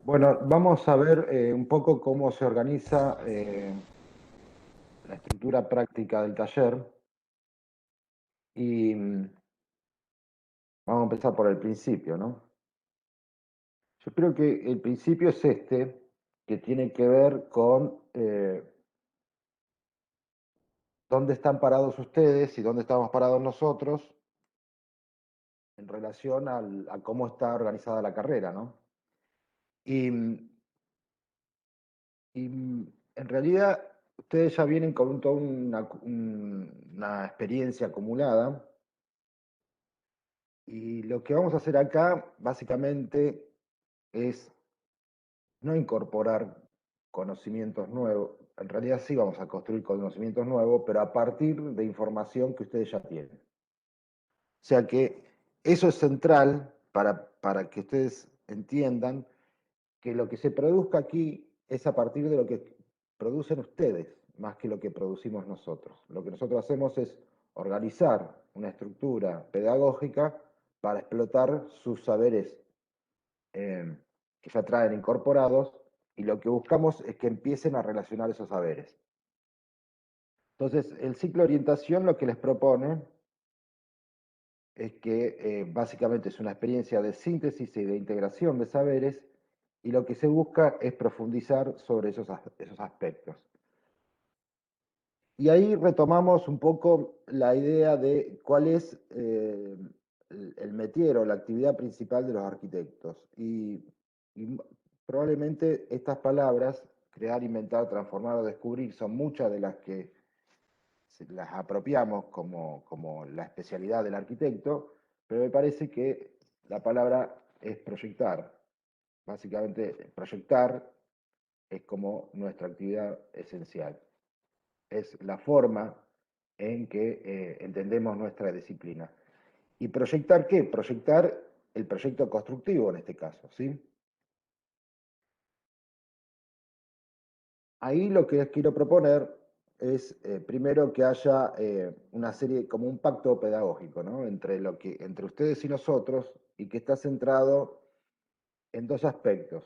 Bueno, vamos a ver un poco cómo se organiza la estructura práctica del taller y vamos a empezar por el principio, ¿no? Yo creo que el principio es este, que tiene que ver con dónde están parados ustedes y dónde estamos parados nosotros en relación a cómo está organizada la carrera, ¿no? Y, en realidad ustedes ya vienen con toda una experiencia acumulada. Y lo que vamos a hacer acá, básicamente, es no incorporar conocimientos nuevos. En realidad sí vamos a construir conocimientos nuevos, pero a partir de información que ustedes ya tienen. O sea que eso es central para que ustedes entiendan que lo que se produzca aquí es a partir de lo que producen ustedes, más que lo que producimos nosotros. Lo que nosotros hacemos es organizar una estructura pedagógica para explotar sus saberes que ya traen incorporados y lo que buscamos es que empiecen a relacionar esos saberes. Entonces, el ciclo de orientación lo que les propone es que básicamente es una experiencia de síntesis y de integración de saberes y lo que se busca es profundizar sobre esos aspectos. Y ahí retomamos un poco la idea de cuál es el métier o la actividad principal de los arquitectos. Y probablemente estas palabras, crear, inventar, transformar o descubrir, son muchas de las que las apropiamos como la especialidad del arquitecto, pero me parece que la palabra es proyectar. Básicamente, proyectar es como nuestra actividad esencial. Es la forma en que entendemos nuestra disciplina. ¿Y proyectar qué? Proyectar el proyecto constructivo en este caso, ¿sí? Ahí lo que les quiero proponer es primero que haya una serie, como un pacto pedagógico, ¿no? Entre ustedes y nosotros, y que está centrado en dos aspectos,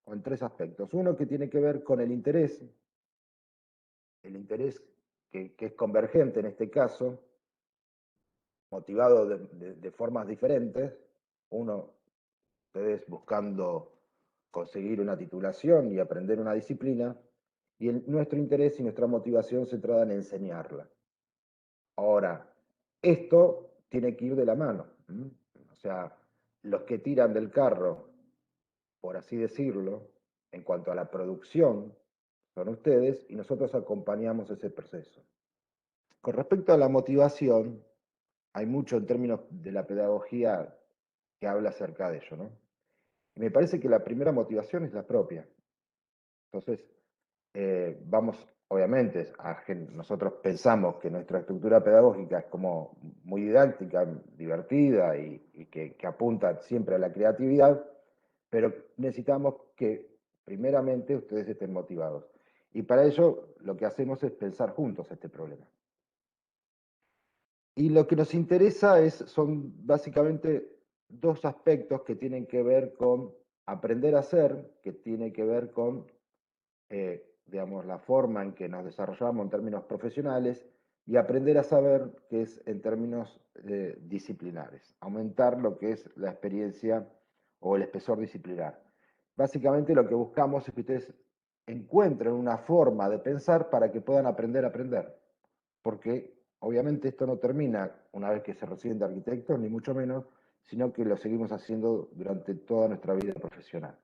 o en tres aspectos. Uno que tiene que ver con el interés que es convergente en este caso, motivado de formas diferentes. Uno, ustedes buscando conseguir una titulación y aprender una disciplina, y nuestro interés y nuestra motivación centrada en enseñarla. Ahora, esto tiene que ir de la mano. O sea, los que tiran del carro, por así decirlo, en cuanto a la producción, son ustedes y nosotros acompañamos ese proceso. Con respecto a la motivación, hay mucho en términos de la pedagogía que habla acerca de ello, ¿no? Y me parece que la primera motivación es la propia. Entonces, vamos, obviamente, nosotros pensamos que nuestra estructura pedagógica es como muy didáctica, divertida y que apunta siempre a la creatividad, pero necesitamos que primeramente ustedes estén motivados. Y para ello lo que hacemos es pensar juntos este problema. Y lo que nos interesa son básicamente dos aspectos que tienen que ver con aprender a hacer, que tiene que ver con, digamos, la forma en que nos desarrollamos en términos profesionales, y aprender a saber, que es en términos disciplinares, aumentar lo que es la experiencia o el espesor disciplinar. Básicamente lo que buscamos es que ustedes encuentren una forma de pensar para que puedan aprender a aprender, porque obviamente esto no termina una vez que se reciben de arquitectos, ni mucho menos, sino que lo seguimos haciendo durante toda nuestra vida profesional.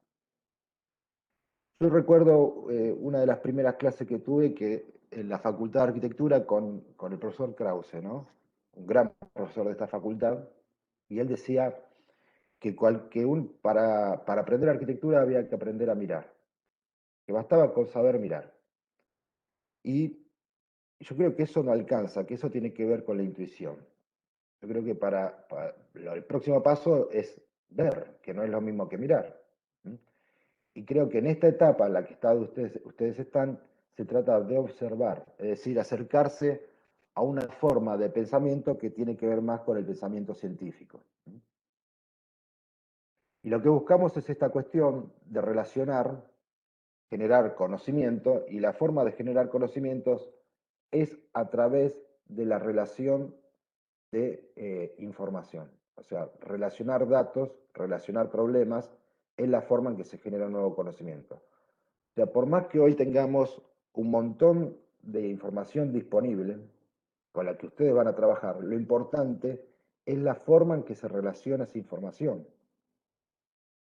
Yo recuerdo una de las primeras clases que tuve que en la Facultad de Arquitectura con el profesor Krause, ¿no? Un gran profesor de esta facultad, y él decía para aprender arquitectura había que aprender a mirar, que bastaba con saber mirar. Y yo creo que eso no alcanza, que eso tiene que ver con la intuición. Yo creo que el próximo paso es ver, que no es lo mismo que mirar. ¿Sí? Y creo que en esta etapa en la que ustedes están, se trata de observar, es decir, acercarse a una forma de pensamiento que tiene que ver más con el pensamiento científico. ¿Sí? Y lo que buscamos es esta cuestión de relacionar, generar conocimiento, y la forma de generar conocimientos es a través de la relación de información. O sea, relacionar datos, relacionar problemas, es la forma en que se genera un nuevo conocimiento. O sea, por más que hoy tengamos un montón de información disponible con la que ustedes van a trabajar, lo importante es la forma en que se relaciona esa información.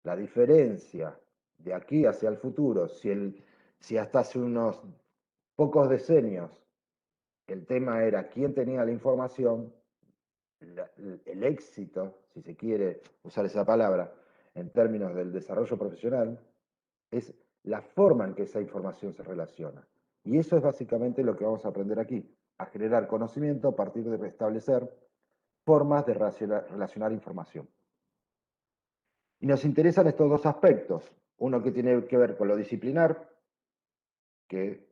La diferencia de aquí hacia el futuro, si hasta hace unos pocos decenios el tema era quién tenía la información, el éxito, si se quiere usar esa palabra, en términos del desarrollo profesional, es la forma en que esa información se relaciona. Y eso es básicamente lo que vamos a aprender aquí, a generar conocimiento a partir de restablecer formas de relacionar información. Y nos interesan estos dos aspectos, uno que tiene que ver con lo disciplinar, que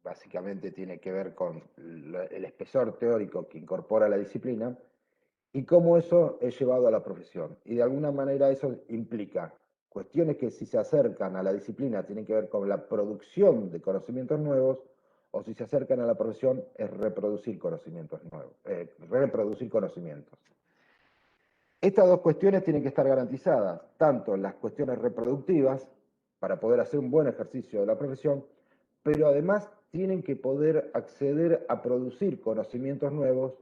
básicamente tiene que ver con el espesor teórico que incorpora la disciplina, y cómo eso es llevado a la profesión. Y de alguna manera eso implica cuestiones que si se acercan a la disciplina tienen que ver con la producción de conocimientos nuevos, o si se acercan a la profesión es reproducir conocimientos nuevos, reproducir conocimientos. Estas dos cuestiones tienen que estar garantizadas, tanto en las cuestiones reproductivas, para poder hacer un buen ejercicio de la profesión, pero además tienen que poder acceder a producir conocimientos nuevos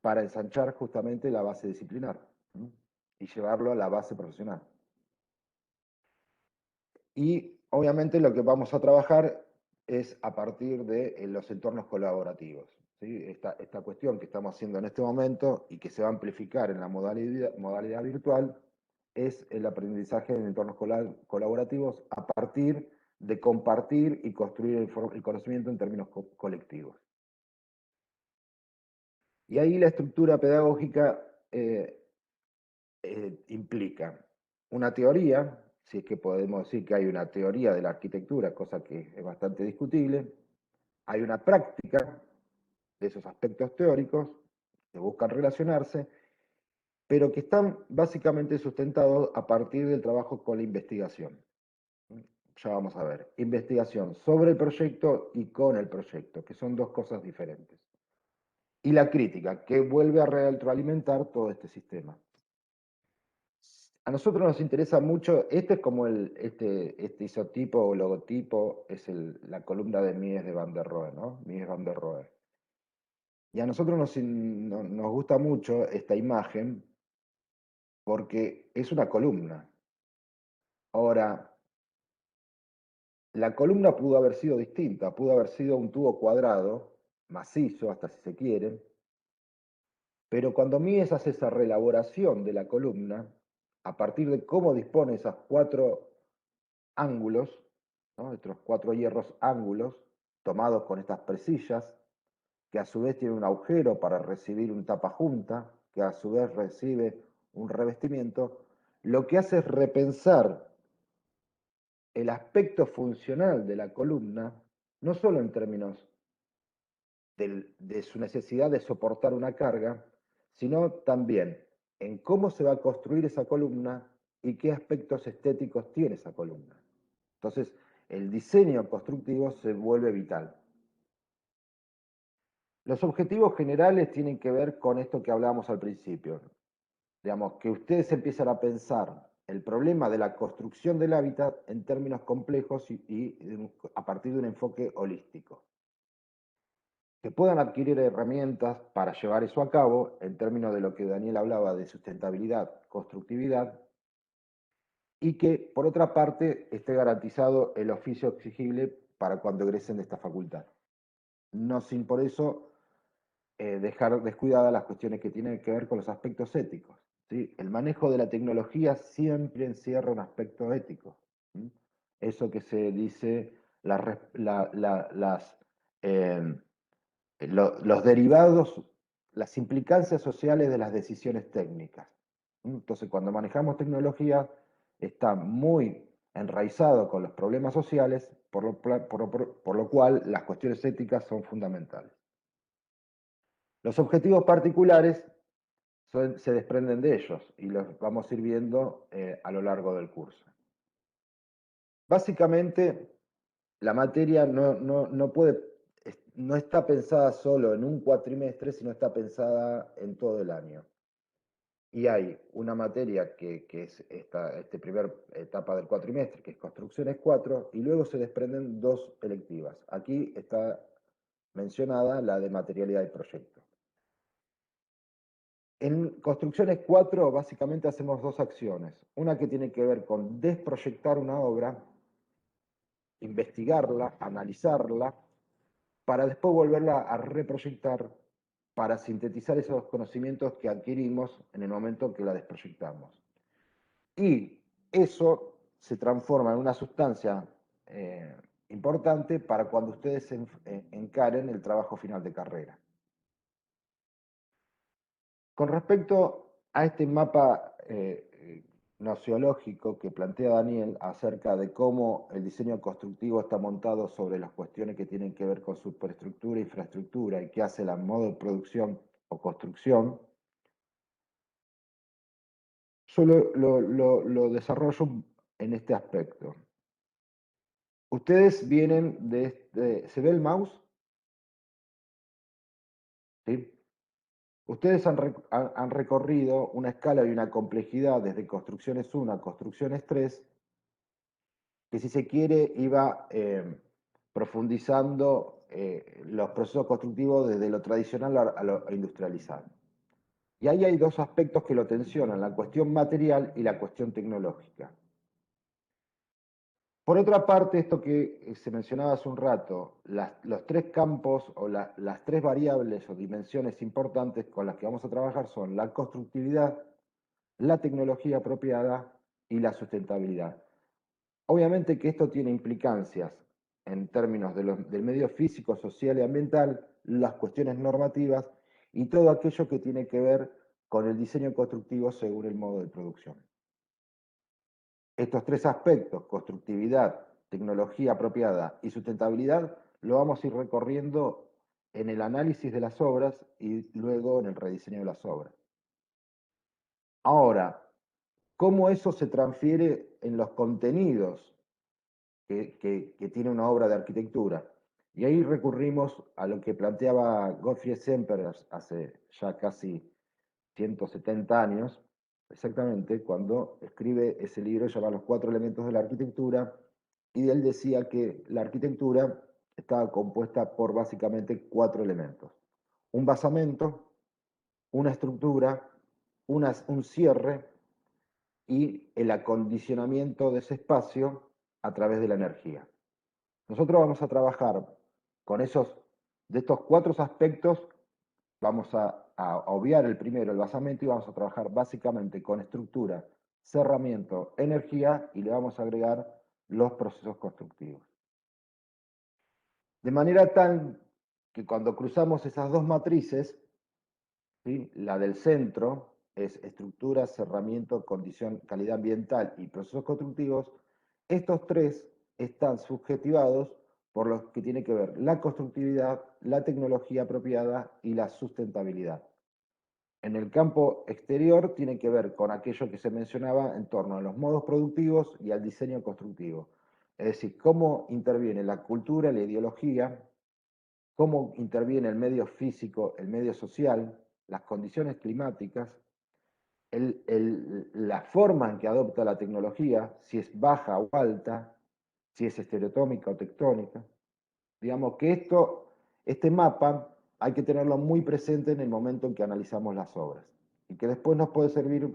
para ensanchar justamente la base disciplinar, ¿sí? Y llevarlo a la base profesional. Y obviamente lo que vamos a trabajar es a partir de los entornos colaborativos, ¿sí? Esta cuestión que estamos haciendo en este momento y que se va a amplificar en la modalidad virtual es el aprendizaje en entornos colaborativos a partir de compartir y construir el conocimiento en términos colectivos. Y ahí la estructura pedagógica implica una teoría, si es que podemos decir que hay una teoría de la arquitectura, cosa que es bastante discutible, hay una práctica de esos aspectos teóricos que buscan relacionarse, pero que están básicamente sustentados a partir del trabajo con la investigación. Ya vamos a ver, investigación sobre el proyecto y con el proyecto, que son dos cosas diferentes. Y la crítica, que vuelve a retroalimentar todo este sistema. A nosotros nos interesa mucho, este es como este isotipo o logotipo, es la columna de Mies de Van der Rohe, ¿no? Mies van der Rohe. Y a nosotros nos gusta mucho esta imagen porque es una columna. Ahora, la columna pudo haber sido distinta, pudo haber sido un tubo cuadrado, macizo hasta si se quiere, pero cuando Mies hace esa reelaboración de la columna, a partir de cómo dispone esas cuatro ángulos, ¿no? Estos cuatro hierros ángulos tomados con estas presillas, que a su vez tienen un agujero para recibir un tapajunta, que a su vez recibe un revestimiento, lo que hace es repensar el aspecto funcional de la columna, no solo en términos de su necesidad de soportar una carga, sino también en cómo se va a construir esa columna y qué aspectos estéticos tiene esa columna. Entonces, el diseño constructivo se vuelve vital. Los objetivos generales tienen que ver con esto que hablábamos al principio. Digamos, que ustedes empiezan a pensar el problema de la construcción del hábitat en términos complejos y a partir de un enfoque holístico. Que puedan adquirir herramientas para llevar eso a cabo en términos de lo que Daniel hablaba de sustentabilidad, constructividad, y que, por otra parte, esté garantizado el oficio exigible para cuando egresen de esta facultad. No sin por eso dejar descuidadas las cuestiones que tienen que ver con los aspectos éticos, ¿sí? El manejo de la tecnología siempre encierra un aspecto ético, ¿sí? Eso que se dice, los derivados, las implicancias sociales de las decisiones técnicas. Entonces, cuando manejamos tecnología, está muy enraizado con los problemas sociales, por lo cual las cuestiones éticas son fundamentales. Los objetivos particulares se desprenden de ellos y los vamos a ir viendo a lo largo del curso. Básicamente, la materia no está pensada solo en un cuatrimestre, sino está pensada en todo el año. Y hay una materia que es esta primera etapa del cuatrimestre, que es Construcciones 4, y luego se desprenden dos electivas. Aquí está mencionada la de Materialidad y Proyecto. En Construcciones 4 básicamente hacemos dos acciones. Una que tiene que ver con desproyectar una obra, investigarla, analizarla, para después volverla a reproyectar, para sintetizar esos conocimientos que adquirimos en el momento que la desproyectamos. Y eso se transforma en una sustancia importante para cuando ustedes encaren el trabajo final de carrera. Con respecto a este mapa nociológico que plantea Daniel acerca de cómo el diseño constructivo está montado sobre las cuestiones que tienen que ver con superestructura e infraestructura y qué hace la modo de producción o construcción, yo lo desarrollo en este aspecto. Ustedes vienen de este, ¿se ve el mouse? ¿Sí? Ustedes han recorrido una escala y una complejidad desde construcciones 1 a construcciones 3, que si se quiere iba profundizando los procesos constructivos desde lo tradicional a lo industrializado. Y ahí hay dos aspectos que lo tensionan, la cuestión material y la cuestión tecnológica. Por otra parte, esto que se mencionaba hace un rato, los tres campos o las tres variables o dimensiones importantes con las que vamos a trabajar son la constructividad, la tecnología apropiada y la sustentabilidad. Obviamente que esto tiene implicancias en términos del medio físico, social y ambiental, las cuestiones normativas y todo aquello que tiene que ver con el diseño constructivo según el modo de producción. Estos tres aspectos, constructividad, tecnología apropiada y sustentabilidad, lo vamos a ir recorriendo en el análisis de las obras y luego en el rediseño de las obras. Ahora, ¿cómo eso se transfiere en los contenidos que tiene una obra de arquitectura? Y ahí recurrimos a lo que planteaba Gottfried Semper hace ya casi 170 años, exactamente, cuando escribe ese libro llamado Los cuatro elementos de la arquitectura, y él decía que la arquitectura estaba compuesta por básicamente cuatro elementos. Un basamento, una estructura, un cierre y el acondicionamiento de ese espacio a través de la energía. Nosotros vamos a trabajar con de estos cuatro aspectos, vamos a obviar el primero, el basamento, y vamos a trabajar básicamente con estructura, cerramiento, energía, y le vamos a agregar los procesos constructivos. De manera tal que cuando cruzamos esas dos matrices, ¿sí? La del centro es estructura, cerramiento, condición, calidad ambiental y procesos constructivos. Estos tres están subjetivados por lo que tiene que ver la constructividad, la tecnología apropiada y la sustentabilidad. En el campo exterior tiene que ver con aquello que se mencionaba en torno a los modos productivos y al diseño constructivo. Es decir, cómo interviene la cultura, la ideología, cómo interviene el medio físico, el medio social, las condiciones climáticas, la forma en que adopta la tecnología, si es baja o alta, si es estereotómica o tectónica. Digamos que este mapa hay que tenerlo muy presente en el momento en que analizamos las obras y que después nos puede servir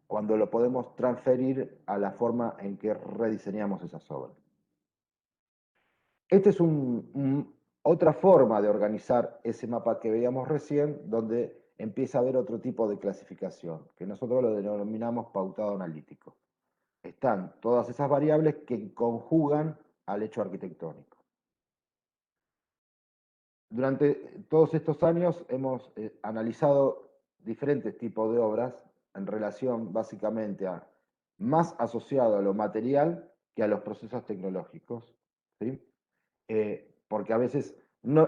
cuando lo podemos transferir a la forma en que rediseñamos esas obras. Esta es otra forma de organizar ese mapa que veíamos recién, donde empieza a haber otro tipo de clasificación, que nosotros lo denominamos pautado analítico. Están todas esas variables que conjugan al hecho arquitectónico. Durante todos estos años hemos analizado diferentes tipos de obras en relación básicamente a más asociado a lo material que a los procesos tecnológicos, ¿sí? Porque a veces no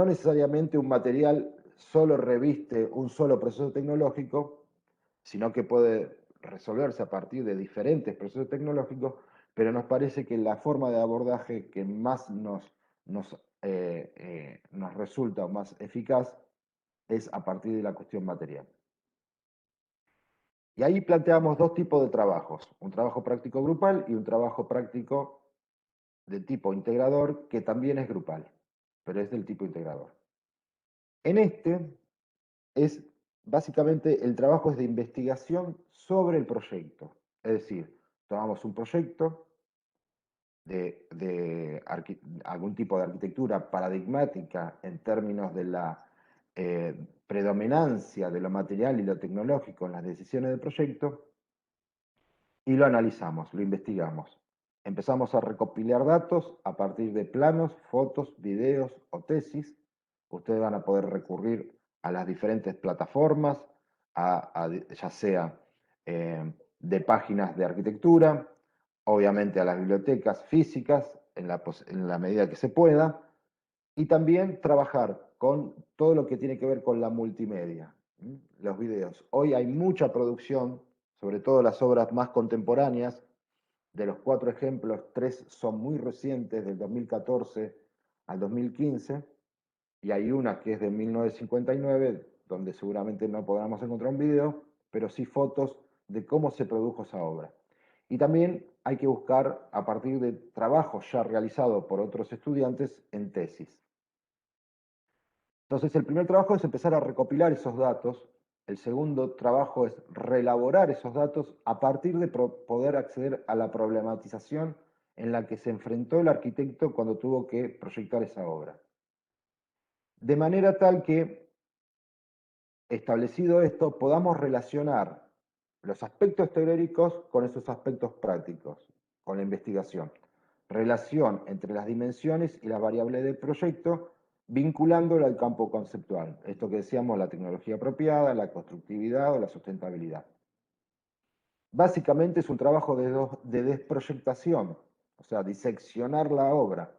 necesariamente un material solo reviste un solo proceso tecnológico, sino que puede resolverse a partir de diferentes procesos tecnológicos, pero nos parece que la forma de abordaje que más nos resulta más eficaz es a partir de la cuestión material. Y ahí planteamos dos tipos de trabajos, un trabajo práctico grupal y un trabajo práctico de tipo integrador, que también es grupal, pero es del tipo integrador. En este es básicamente el trabajo es de investigación sobre el proyecto. Es decir, tomamos un proyecto de algún tipo de arquitectura paradigmática en términos de la predominancia de lo material y lo tecnológico en las decisiones del proyecto y lo analizamos, lo investigamos. Empezamos a recopilar datos a partir de planos, fotos, videos o tesis. Ustedes van a poder recurrir a las diferentes plataformas, ya sea de páginas de arquitectura, obviamente a las bibliotecas físicas en la medida que se pueda, y también trabajar con todo lo que tiene que ver con la multimedia, los videos. Hoy hay mucha producción, sobre todo las obras más contemporáneas. De los 4 ejemplos, 3 son muy recientes, del 2014 al 2015, y hay una que es de 1959, donde seguramente no podamos encontrar un video, pero sí fotos de cómo se produjo esa obra. Y también hay que buscar a partir de trabajos ya realizados por otros estudiantes en tesis. Entonces, el primer trabajo es empezar a recopilar esos datos. El segundo trabajo es reelaborar esos datos a partir de poder acceder a la problematización en la que se enfrentó el arquitecto cuando tuvo que proyectar esa obra. De manera tal que, establecido esto, podamos relacionar los aspectos teóricos con esos aspectos prácticos, con la investigación. Relación entre las dimensiones y las variables del proyecto, vinculándolo al campo conceptual. Esto que decíamos, la tecnología apropiada, la constructividad o la sustentabilidad. Básicamente es un trabajo de desproyectación, o sea, diseccionar la obra,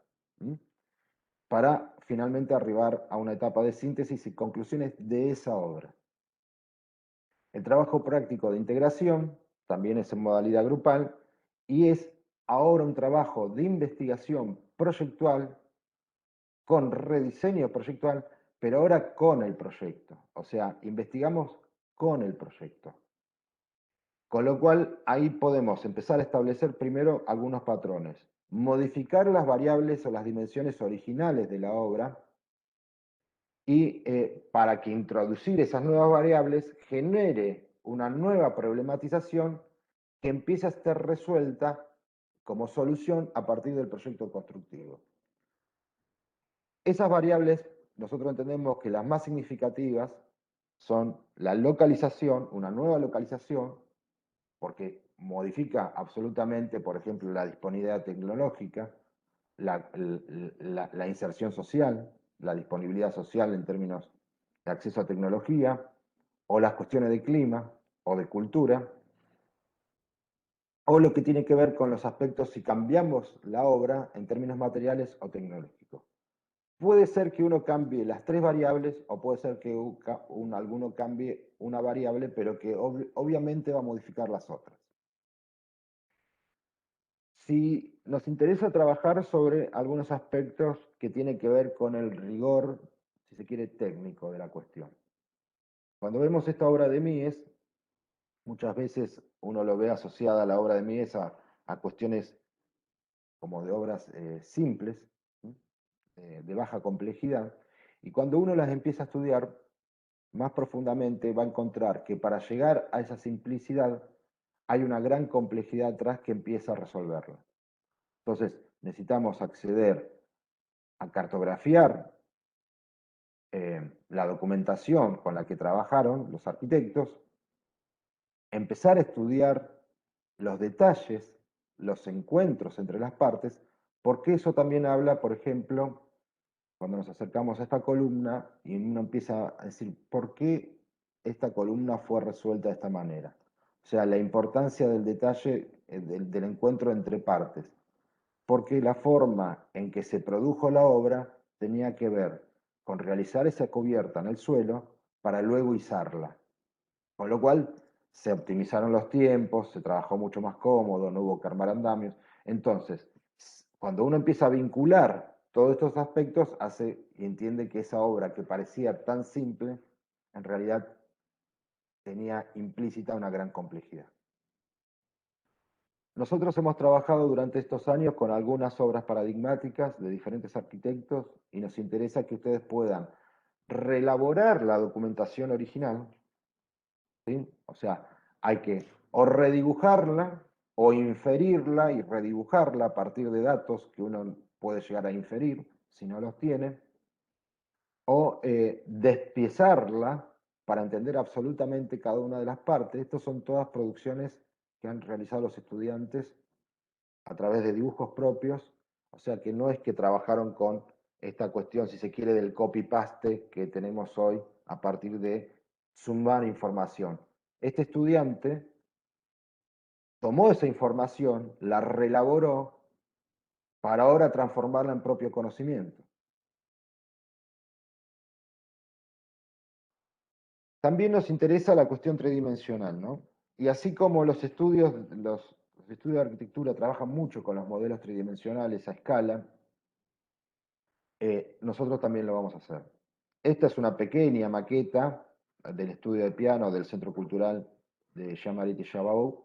para finalmente arribar a una etapa de síntesis y conclusiones de esa obra. El trabajo práctico de integración también es en modalidad grupal y es ahora un trabajo de investigación proyectual con rediseño proyectual, pero ahora con el proyecto. O sea, investigamos con el proyecto. Con lo cual, ahí podemos empezar a establecer primero algunos patrones. Modificar las variables o las dimensiones originales de la obra y para que introducir esas nuevas variables genere una nueva problematización que empiece a ser resuelta como solución a partir del proyecto constructivo. Esas variables, nosotros entendemos que las más significativas son la localización, una nueva localización, porque modifica absolutamente, por ejemplo, la disponibilidad tecnológica, la inserción social, la disponibilidad social en términos de acceso a tecnología, o las cuestiones de clima o de cultura, o lo que tiene que ver con los aspectos si cambiamos la obra en términos materiales o tecnológicos. Puede ser que uno cambie las 3 variables o puede ser que alguno cambie una variable, pero que obviamente va a modificar las otras. Si nos interesa trabajar sobre algunos aspectos que tienen que ver con el rigor, si se quiere, técnico de la cuestión. Cuando vemos esta obra de Mies, muchas veces uno lo ve asociada a la obra de Mies a cuestiones como de obras simples, de baja complejidad, y cuando uno las empieza a estudiar más profundamente va a encontrar que para llegar a esa simplicidad hay una gran complejidad atrás que empieza a resolverla. Entonces, necesitamos acceder a cartografiar la documentación con la que trabajaron los arquitectos, empezar a estudiar los detalles, los encuentros entre las partes, porque eso también habla, por ejemplo, cuando nos acercamos a esta columna y uno empieza a decir, ¿por qué esta columna fue resuelta de esta manera? O sea, la importancia del detalle, del encuentro entre partes. Porque la forma en que se produjo la obra tenía que ver con realizar esa cubierta en el suelo para luego izarla. Con lo cual se optimizaron los tiempos, se trabajó mucho más cómodo, no hubo que armar andamios. Entonces, cuando uno empieza a vincular todos estos aspectos, hace y entiende que esa obra que parecía tan simple, en realidad tenía implícita una gran complejidad. Nosotros hemos trabajado durante estos años con algunas obras paradigmáticas de diferentes arquitectos y nos interesa que ustedes puedan reelaborar la documentación original, ¿sí? O sea, hay que o redibujarla o inferirla y redibujarla a partir de datos que uno puede llegar a inferir si no los tiene, o despiezarla para entender absolutamente cada una de las partes. Estas son todas producciones que han realizado los estudiantes a través de dibujos propios, o sea que no es que trabajaron con esta cuestión, si se quiere, del copy-paste que tenemos hoy a partir de sumar información. Este estudiante tomó esa información, la relaboró para ahora transformarla en propio conocimiento. También nos interesa la cuestión tridimensional, ¿no? Y así como los estudios de arquitectura trabajan mucho con los modelos tridimensionales a escala, nosotros también lo vamos a hacer. Esta es una pequeña maqueta del estudio de piano del Centro Cultural de Jean-Marie Tchabau,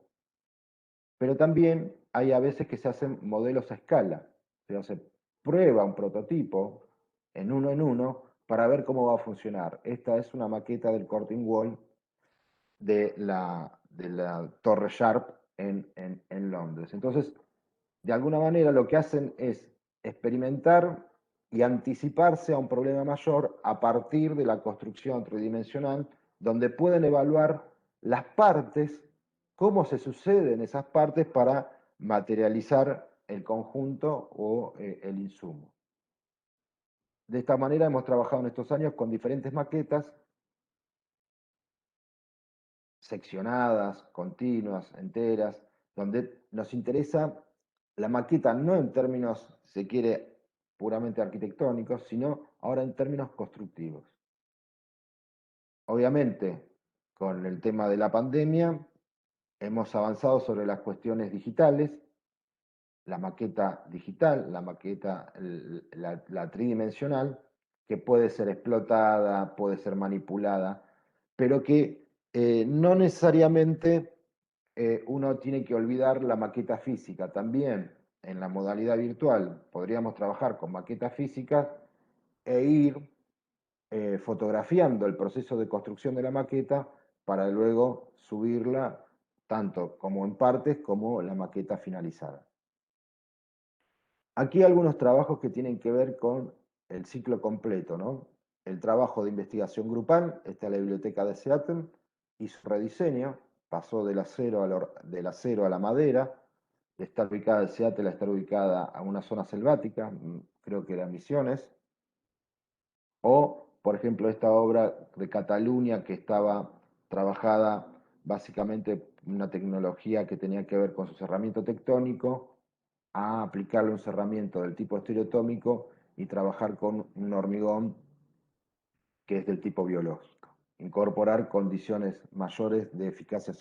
pero también hay a veces que se hacen modelos a escala, o sea, se prueba un prototipo en uno para ver cómo va a funcionar. Esta es una maqueta del Corte Wall de la Torre Sharp en Londres. Entonces, de alguna manera lo que hacen es experimentar y anticiparse a un problema mayor a partir de la construcción tridimensional, donde pueden evaluar las partes, cómo se suceden esas partes para materializar el conjunto o el insumo. De esta manera hemos trabajado en estos años con diferentes maquetas seccionadas, continuas, enteras, donde nos interesa la maqueta no en términos, si se quiere, puramente arquitectónicos, sino ahora en términos constructivos. Obviamente, con el tema de la pandemia, hemos avanzado sobre las cuestiones digitales, la maqueta digital, la maqueta, la tridimensional, que puede ser explotada, puede ser manipulada, pero que no necesariamente uno tiene que olvidar la maqueta física. También en la modalidad virtual podríamos trabajar con maquetas físicas e ir fotografiando el proceso de construcción de la maqueta para luego subirla tanto como en partes como la maqueta finalizada. Aquí algunos trabajos que tienen que ver con el ciclo completo, ¿no? El trabajo de investigación grupal, está en la biblioteca de Seattle, y su rediseño, pasó del acero a la madera, de estar ubicada en Seattle a estar ubicada a una zona selvática, creo que eran Misiones, o, por ejemplo, esta obra de Cataluña que estaba trabajada básicamente una tecnología que tenía que ver con su cerramiento tectónico, a aplicarle un cerramiento del tipo estereotómico y trabajar con un hormigón que es del tipo biológico. Incorporar condiciones mayores de eficacia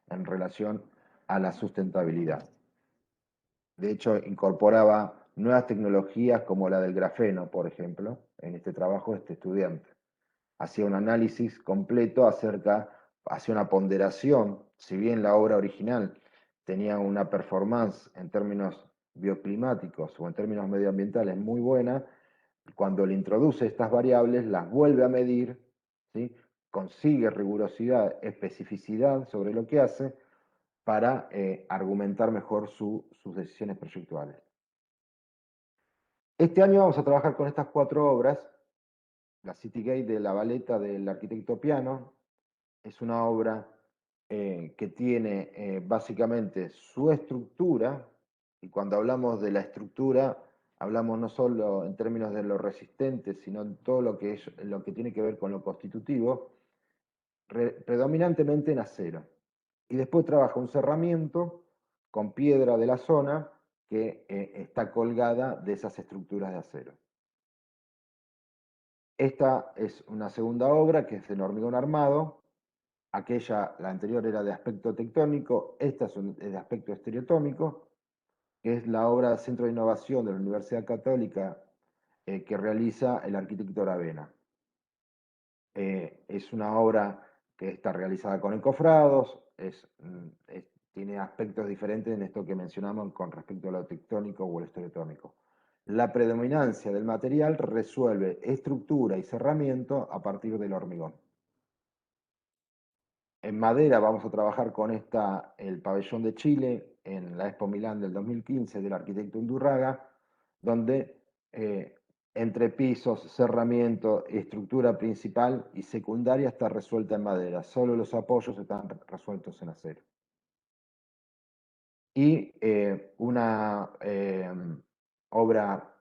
en relación a la sustentabilidad. De hecho, incorporaba nuevas tecnologías como la del grafeno, por ejemplo, en este trabajo de este estudiante. Hacía un análisis completo hacía una ponderación, si bien la obra original tenía una performance en términos bioclimáticos o en términos medioambientales muy buena, cuando le introduce estas variables, las vuelve a medir, ¿sí? Consigue rigurosidad, especificidad sobre lo que hace para argumentar mejor sus decisiones proyectuales. Este año vamos a trabajar con estas 4 obras. La City Gate de La Valeta del arquitecto Piano es una obra que tiene básicamente su estructura, y cuando hablamos de la estructura, hablamos no solo en términos de lo resistente, sino en todo lo que tiene que ver con lo constitutivo, predominantemente en acero. Y después trabaja un cerramiento con piedra de la zona que está colgada de esas estructuras de acero. Esta es una segunda obra que es en hormigón armado. Aquella, la anterior era de aspecto tectónico, esta es de aspecto estereotómico, que es la obra Centro de Innovación de la Universidad Católica que realiza el arquitecto Aravena. Es una obra que está realizada con encofrados, tiene aspectos diferentes en esto que mencionamos con respecto a lo tectónico o el estereotómico. La predominancia del material resuelve estructura y cerramiento a partir del hormigón. En madera vamos a trabajar con el pabellón de Chile en la Expo Milán del 2015 del arquitecto Undurraga, donde entre pisos, cerramiento, estructura principal y secundaria está resuelta en madera. Solo los apoyos están resueltos en acero. Y una obra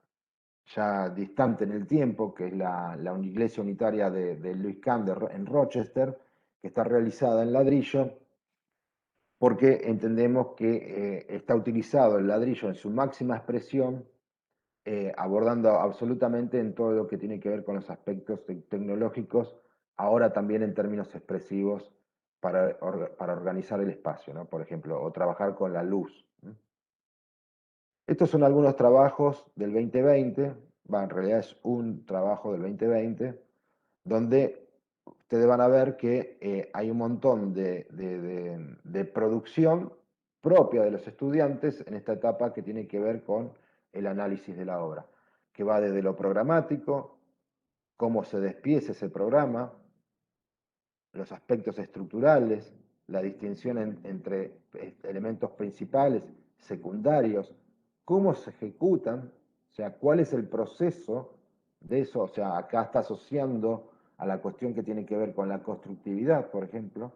ya distante en el tiempo, que es la iglesia unitaria de Louis Kahn en Rochester, que está realizada en ladrillo, porque entendemos que está utilizado el ladrillo en su máxima expresión, abordando absolutamente en todo lo que tiene que ver con los aspectos tecnológicos, ahora también en términos expresivos para organizar el espacio, ¿no? Por ejemplo, o trabajar con la luz. Estos son algunos trabajos del 2020, en realidad es un trabajo del 2020, donde ustedes van a ver que hay un montón de producción propia de los estudiantes en esta etapa que tiene que ver con el análisis de la obra, que va desde lo programático, cómo se despieza ese programa, los aspectos estructurales, la distinción entre elementos principales, secundarios, cómo se ejecutan, o sea, cuál es el proceso de eso, o sea, acá está asociando a la cuestión que tiene que ver con la constructividad, por ejemplo,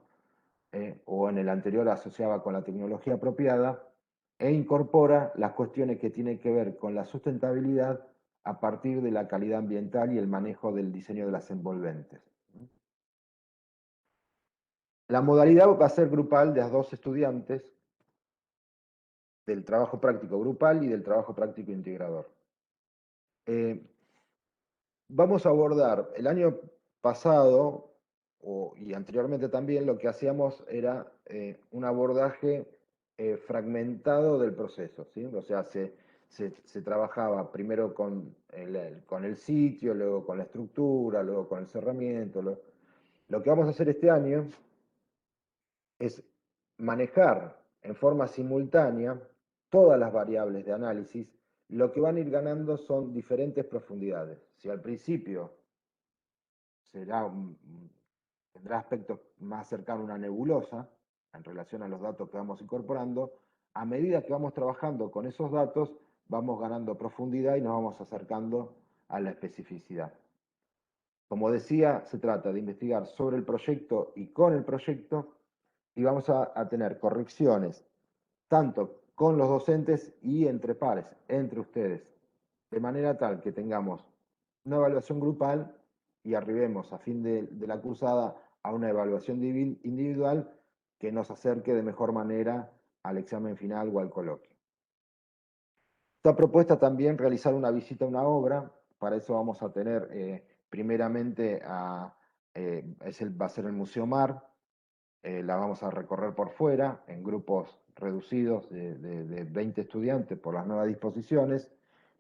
o en el anterior asociaba con la tecnología apropiada, e incorpora las cuestiones que tienen que ver con la sustentabilidad a partir de la calidad ambiental y el manejo del diseño de las envolventes. La modalidad va a ser grupal de las dos estudiantes, del trabajo práctico grupal y del trabajo práctico integrador. Vamos a abordar el año pasado y anteriormente también lo que hacíamos era un abordaje fragmentado del proceso, ¿sí? O sea, se trabajaba primero con el sitio, luego con la estructura, luego con el cerramiento. Lo que vamos a hacer este año es manejar en forma simultánea todas las variables de análisis. Lo que van a ir ganando son diferentes profundidades. Si al principio tendrá aspectos más cercanos a una nebulosa en relación a los datos que vamos incorporando, a medida que vamos trabajando con esos datos, vamos ganando profundidad y nos vamos acercando a la especificidad. Como decía, se trata de investigar sobre el proyecto y con el proyecto, y vamos a tener correcciones tanto con los docentes y entre pares, entre ustedes, de manera tal que tengamos una evaluación grupal y arribemos a fin de la cursada a una evaluación individual que nos acerque de mejor manera al examen final o al coloquio. Está propuesta también realizar una visita a una obra. Para eso vamos a tener primeramente va a ser el Museo Mar. La vamos a recorrer por fuera en grupos reducidos de 20 estudiantes por las nuevas disposiciones,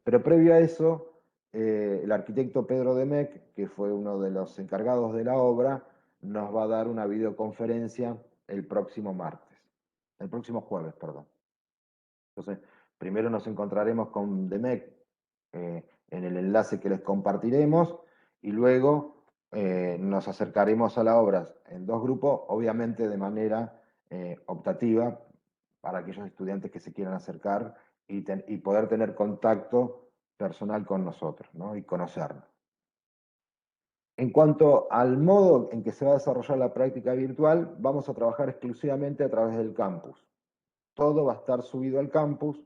pero previo a eso, el arquitecto Pedro Demecq, que fue uno de los encargados de la obra, nos va a dar una videoconferencia el próximo jueves, perdón. Entonces, primero nos encontraremos con Demecq en el enlace que les compartiremos y luego nos acercaremos a la obra en dos grupos, obviamente de manera optativa para aquellos estudiantes que se quieran acercar y poder tener contacto personal con nosotros, ¿no? Y conocernos. En cuanto al modo en que se va a desarrollar la práctica virtual, vamos a trabajar exclusivamente a través del campus. Todo va a estar subido al campus.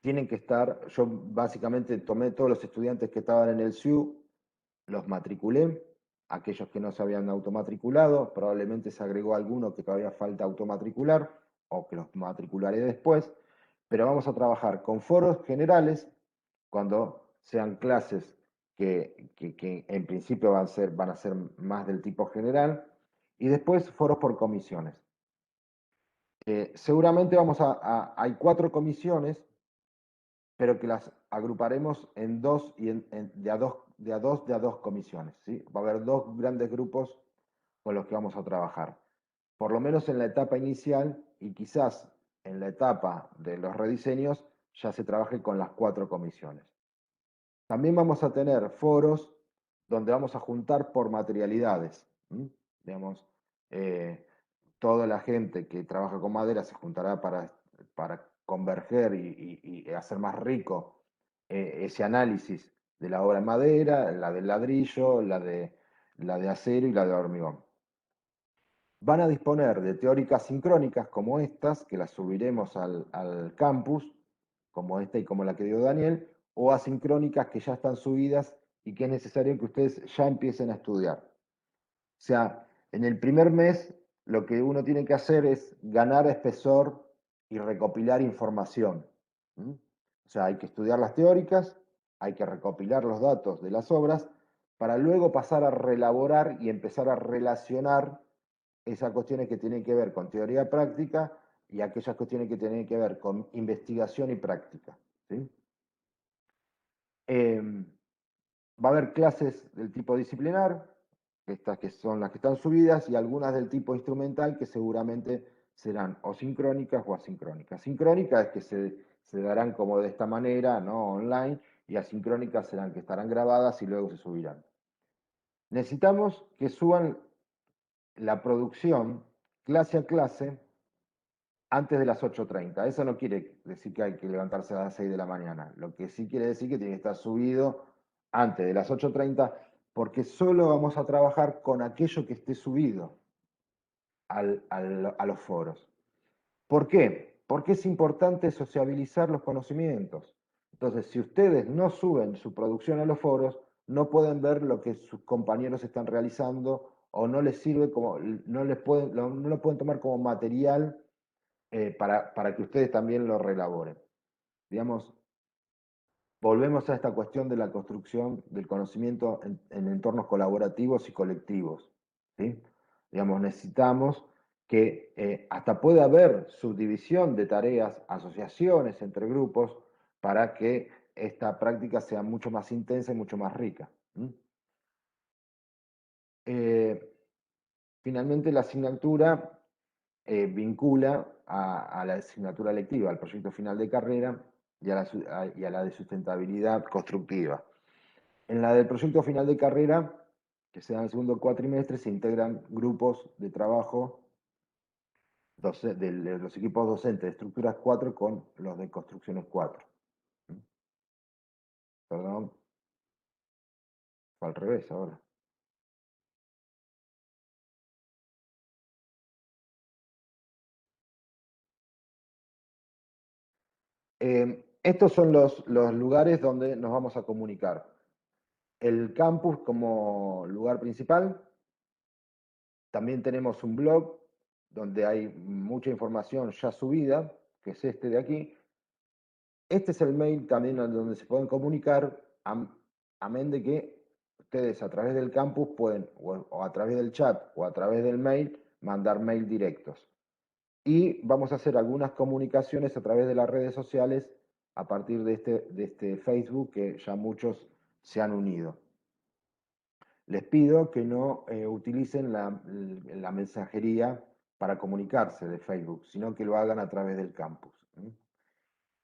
Tienen que estar, yo básicamente tomé todos los estudiantes que estaban en el SIU, los matriculé, aquellos que no se habían automatriculado, probablemente se agregó alguno que todavía falta automatricular, o que los matricularé después, pero vamos a trabajar con foros generales, cuando sean clases que en principio van a ser más del tipo general, y después foros por comisiones. Seguramente hay 4 comisiones, pero que las agruparemos en dos y de a dos comisiones, ¿sí? Va a haber 2 grandes grupos con los que vamos a trabajar. Por lo menos en la etapa inicial, y quizás en la etapa de los rediseños ya se trabaje con las 4 comisiones. También vamos a tener foros donde vamos a juntar por materialidades. Digamos, eh, toda la gente que trabaja con madera se juntará para converger y hacer más rico ese análisis de la obra en madera, la del ladrillo, la de acero y la de hormigón. Van a disponer de teóricas sincrónicas como estas, que las subiremos al campus, como esta y como la que dio Daniel, o asincrónicas que ya están subidas y que es necesario que ustedes ya empiecen a estudiar. O sea, en el primer mes lo que uno tiene que hacer es ganar espesor y recopilar información. O sea, hay que estudiar las teóricas, hay que recopilar los datos de las obras para luego pasar a relaborar y empezar a relacionar esas cuestiones que tienen que ver con teoría práctica y aquellas cuestiones que tienen que ver con investigación y práctica. ¿Sí? Va a haber clases del tipo disciplinar, estas que son las que están subidas, y algunas del tipo instrumental que seguramente serán o sincrónicas o asincrónicas. Sincrónicas es que se darán como de esta manera, ¿no? Online, y asincrónicas serán que estarán grabadas y luego se subirán. Necesitamos que suban la producción clase a clase antes de las 8:30. Eso no quiere decir que hay que levantarse a las 6 de la mañana. Lo que sí quiere decir que tiene que estar subido antes de las 8:30, porque solo vamos a trabajar con aquello que esté subido a los foros. ¿Por qué? Porque es importante sociabilizar los conocimientos. Entonces, si ustedes no suben su producción a los foros, no pueden ver lo que sus compañeros están realizando o no les sirve como, no lo pueden tomar como material para que ustedes también lo relaboren. Digamos, volvemos a esta cuestión de la construcción del conocimiento en entornos colaborativos y colectivos. ¿Sí? Digamos, necesitamos que hasta pueda haber subdivisión de tareas, asociaciones entre grupos, para que esta práctica sea mucho más intensa y mucho más rica. Finalmente, la asignatura vincula a la asignatura lectiva, al proyecto final de carrera y a la de sustentabilidad constructiva. En la del proyecto final de carrera, que se da en el segundo cuatrimestre, se integran grupos de trabajo de los equipos docentes de estructuras 4 con los de construcciones 4. Perdón, fue al revés ahora. Estos son los lugares donde nos vamos a comunicar. El campus como lugar principal. También tenemos un blog donde hay mucha información ya subida, que es este de aquí. Este es el mail también donde se pueden comunicar, amén de que ustedes a través del campus pueden, o a través del chat o a través del mail, mandar mail directos. Y vamos a hacer algunas comunicaciones a través de las redes sociales a partir de este Facebook que ya muchos se han unido. Les pido que no utilicen la mensajería para comunicarse de Facebook, sino que lo hagan a través del campus.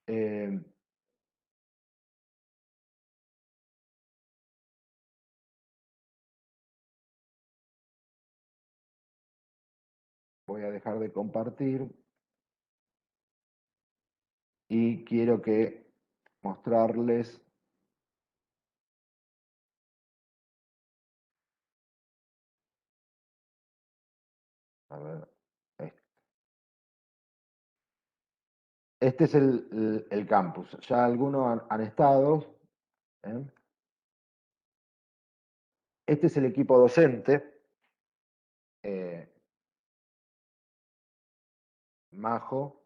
Eh, Voy a dejar de compartir y quiero que mostrarles, a ver, este es el campus. Ya algunos han estado. ¿Eh? Este es el equipo docente. eh, Majo,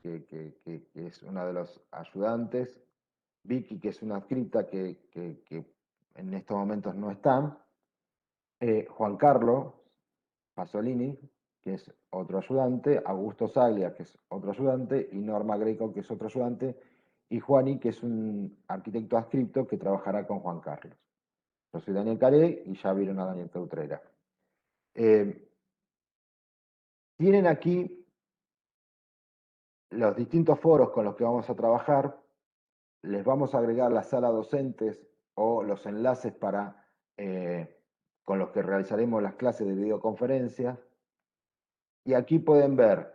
que es una de los ayudantes. Vicky, que es una adscrita que en estos momentos no están, Juan Carlos Pasolini, que es otro ayudante, Augusto Saglia, que es otro ayudante, y Norma Greco, que es otro ayudante, y Juani, que es un arquitecto adscripto que trabajará con Juan Carlos. Yo soy Daniel Carey y ya vieron a Daniel Teutrera. Tienen aquí los distintos foros con los que vamos a trabajar. Les vamos a agregar la sala docentes o los enlaces con los que realizaremos las clases de videoconferencia. Y aquí pueden ver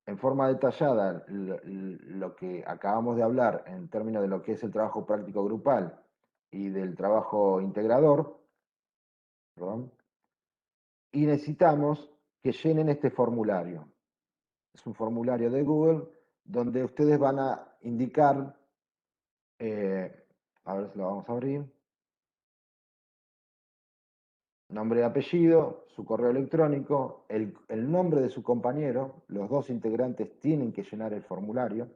en forma detallada lo que acabamos de hablar en términos de lo que es el trabajo práctico grupal y del trabajo integrador. Perdón. Y necesitamos que llenen este formulario. Es un formulario de Google donde ustedes van a indicar, a ver si lo vamos a abrir, nombre y apellido, su correo electrónico, el nombre de su compañero. Los dos integrantes tienen que llenar el formulario.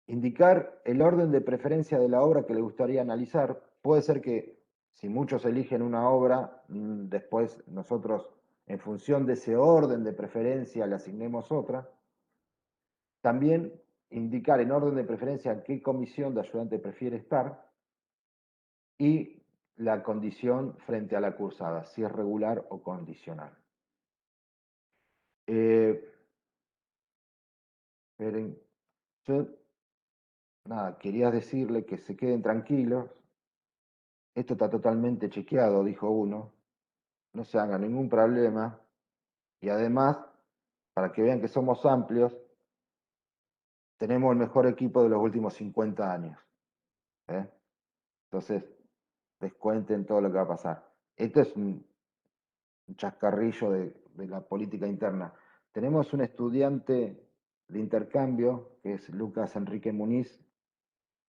Indicar el orden de preferencia de la obra que les gustaría analizar. Puede ser que si muchos eligen una obra, después nosotros, en función de ese orden de preferencia, le asignemos otra. También indicar en orden de preferencia en qué comisión de ayudante prefiere estar y la condición frente a la cursada, si es regular o condicional. Esperen, yo nada, quería decirle que se queden tranquilos. Esto está totalmente chequeado, dijo uno. No se haga ningún problema. Y además, para que vean que somos amplios, tenemos el mejor equipo de los últimos 50 años. Entonces, descuenten todo lo que va a pasar. Esto es un chascarrillo de la política interna. Tenemos un estudiante de intercambio, que es Lucas Enrique Muniz,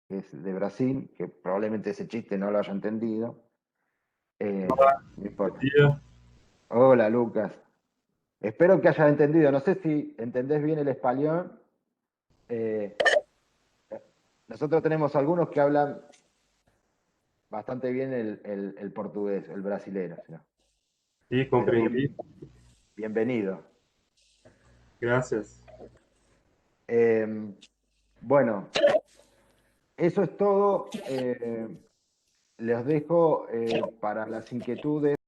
que es de Brasil, que probablemente ese chiste no lo haya entendido. No importa. Día. Hola, Lucas. Espero que hayas entendido. No sé si entendés bien el español. Eh, Nosotros tenemos algunos que hablan bastante bien el portugués, el brasilero. ¿No? Sí, Pero comprendí. bienvenido. Gracias. Bueno, eso es todo. Les dejo para las inquietudes.